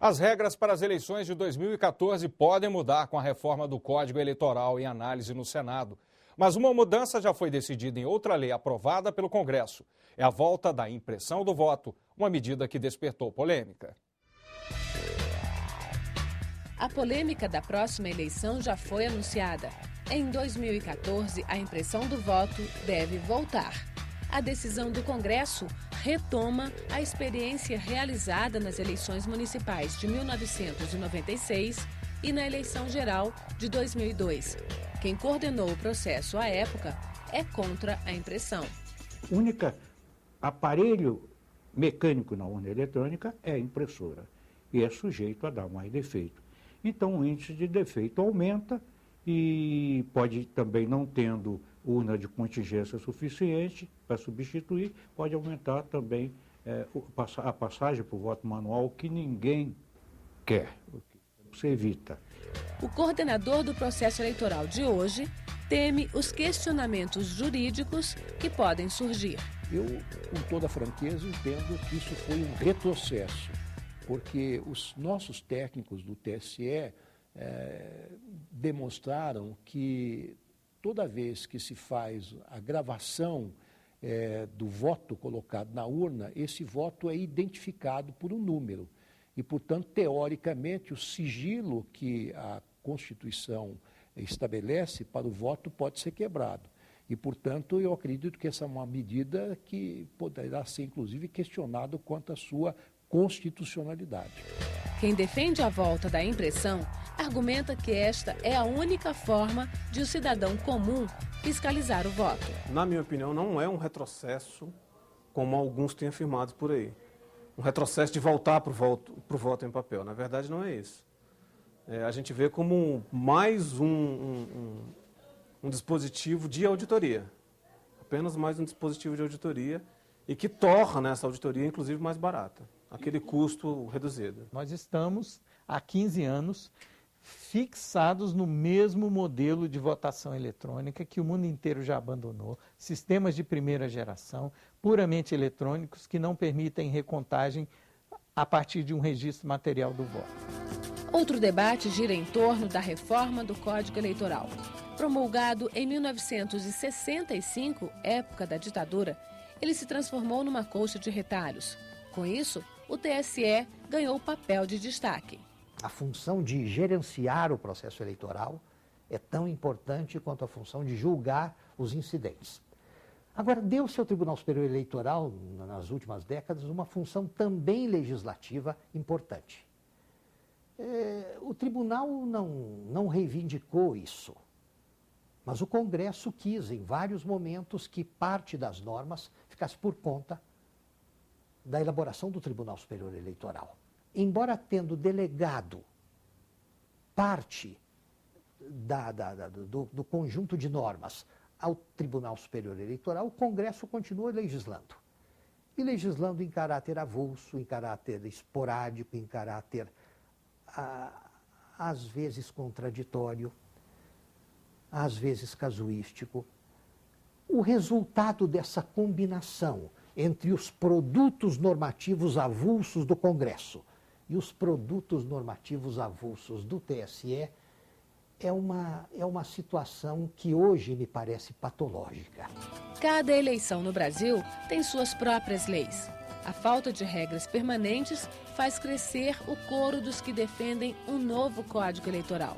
As regras para as eleições de 2014 podem mudar com a reforma do Código Eleitoral em análise no Senado. Mas uma mudança já foi decidida em outra lei aprovada pelo Congresso. É a volta da impressão do voto, uma medida que despertou polêmica. A polêmica da próxima eleição já foi anunciada. Em 2014, a impressão do voto deve voltar. A decisão do Congresso retoma a experiência realizada nas eleições municipais de 1996 e na eleição geral de 2002. Quem coordenou o processo à época é contra a impressão. O único aparelho mecânico na urna eletrônica é a impressora e é sujeito a dar mais defeito. Então o índice de defeito aumenta e pode também, não tendo urna de contingência suficiente para substituir, pode aumentar também a passagem para o voto manual, que ninguém quer, você evita. O coordenador do processo eleitoral de hoje teme os questionamentos jurídicos que podem surgir. Eu, com toda franqueza, entendo que isso foi um retrocesso, porque os nossos técnicos do TSE demonstraram que toda vez que se faz a gravação do voto colocado na urna, esse voto é identificado por um número. E, portanto, teoricamente, o sigilo que a Constituição estabelece para o voto pode ser quebrado. E, portanto, eu acredito que essa é uma medida que poderá ser, inclusive, questionada quanto à sua constitucionalidade. Quem defende a volta da impressão argumenta que esta é a única forma de o cidadão comum fiscalizar o voto. Na minha opinião, não é um retrocesso, como alguns têm afirmado por aí. Um retrocesso de voltar para o voto em papel. Na verdade, não é isso. A gente vê como mais um dispositivo de auditoria. Apenas mais um dispositivo de auditoria e que torna essa auditoria, inclusive, mais barata. Aquele custo reduzido. Nós estamos, há 15 anos, fixados no mesmo modelo de votação eletrônica que o mundo inteiro já abandonou, sistemas de primeira geração, puramente eletrônicos, que não permitem recontagem a partir de um registro material do voto. Outro debate gira em torno da reforma do Código Eleitoral. Promulgado em 1965, época da ditadura, ele se transformou numa colcha de retalhos. Com isso, o TSE ganhou papel de destaque. A função de gerenciar o processo eleitoral é tão importante quanto a função de julgar os incidentes. Agora, deu-se ao Tribunal Superior Eleitoral, nas últimas décadas, uma função também legislativa importante. O tribunal não reivindicou isso, mas o Congresso quis, em vários momentos, que parte das normas ficasse por conta da elaboração do Tribunal Superior Eleitoral. Embora tendo delegado parte do conjunto de normas ao Tribunal Superior Eleitoral, o Congresso continua legislando. E legislando em caráter avulso, em caráter esporádico, em caráter, às vezes, contraditório, às vezes casuístico. O resultado dessa combinação entre os produtos normativos avulsos do Congresso e os produtos normativos avulsos do TSE é uma situação que hoje me parece patológica. Cada eleição no Brasil tem suas próprias leis. A falta de regras permanentes faz crescer o coro dos que defendem um novo Código Eleitoral.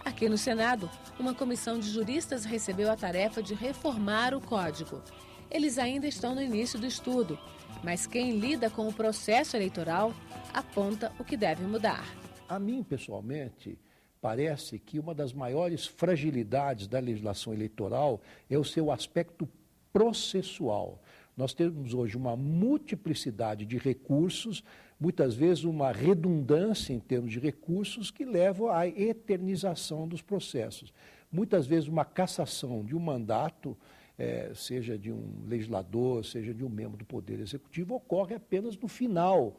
Aqui no Senado, uma comissão de juristas recebeu a tarefa de reformar o Código. Eles ainda estão no início do estudo, mas quem lida com o processo eleitoral aponta o que deve mudar. A mim, pessoalmente, parece que uma das maiores fragilidades da legislação eleitoral é o seu aspecto processual. Nós temos hoje uma multiplicidade de recursos, muitas vezes uma redundância em termos de recursos que levam à eternização dos processos. Muitas vezes uma cassação de um mandato, seja de um legislador, seja de um membro do Poder Executivo, ocorre apenas no final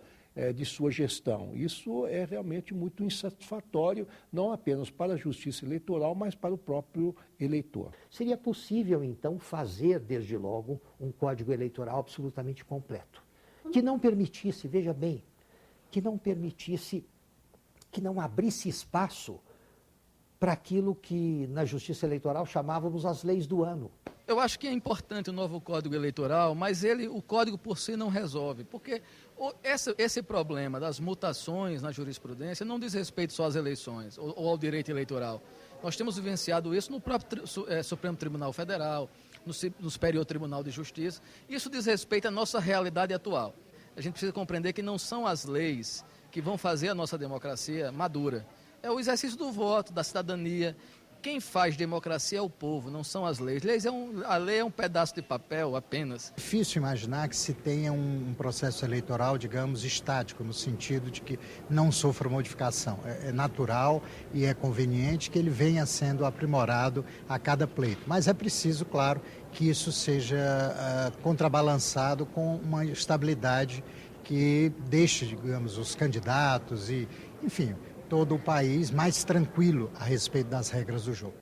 de sua gestão. Isso é realmente muito insatisfatório, não apenas para a Justiça Eleitoral, mas para o próprio eleitor. Seria possível, então, fazer, desde logo, um Código Eleitoral absolutamente completo, que não permitisse, veja bem, que não permitisse que não abrisse espaço para aquilo que na Justiça Eleitoral chamávamos as leis do ano. Eu acho que é importante o novo Código Eleitoral, mas o Código por si não resolve, porque esse problema das mutações na jurisprudência não diz respeito só às eleições ou ao direito eleitoral. Nós temos vivenciado isso no próprio Supremo Tribunal Federal, no Superior Tribunal de Justiça. Isso diz respeito à nossa realidade atual. A gente precisa compreender que não são as leis que vão fazer a nossa democracia madura. É o exercício do voto, da cidadania. Quem faz democracia é o povo, não são as leis. A lei é um pedaço de papel apenas. É difícil imaginar que se tenha um processo eleitoral, digamos, estático, no sentido de que não sofra modificação. É natural e é conveniente que ele venha sendo aprimorado a cada pleito. Mas é preciso, claro, que isso seja contrabalançado com uma estabilidade que deixe, digamos, os candidatos e, enfim, todo o país mais tranquilo a respeito das regras do jogo.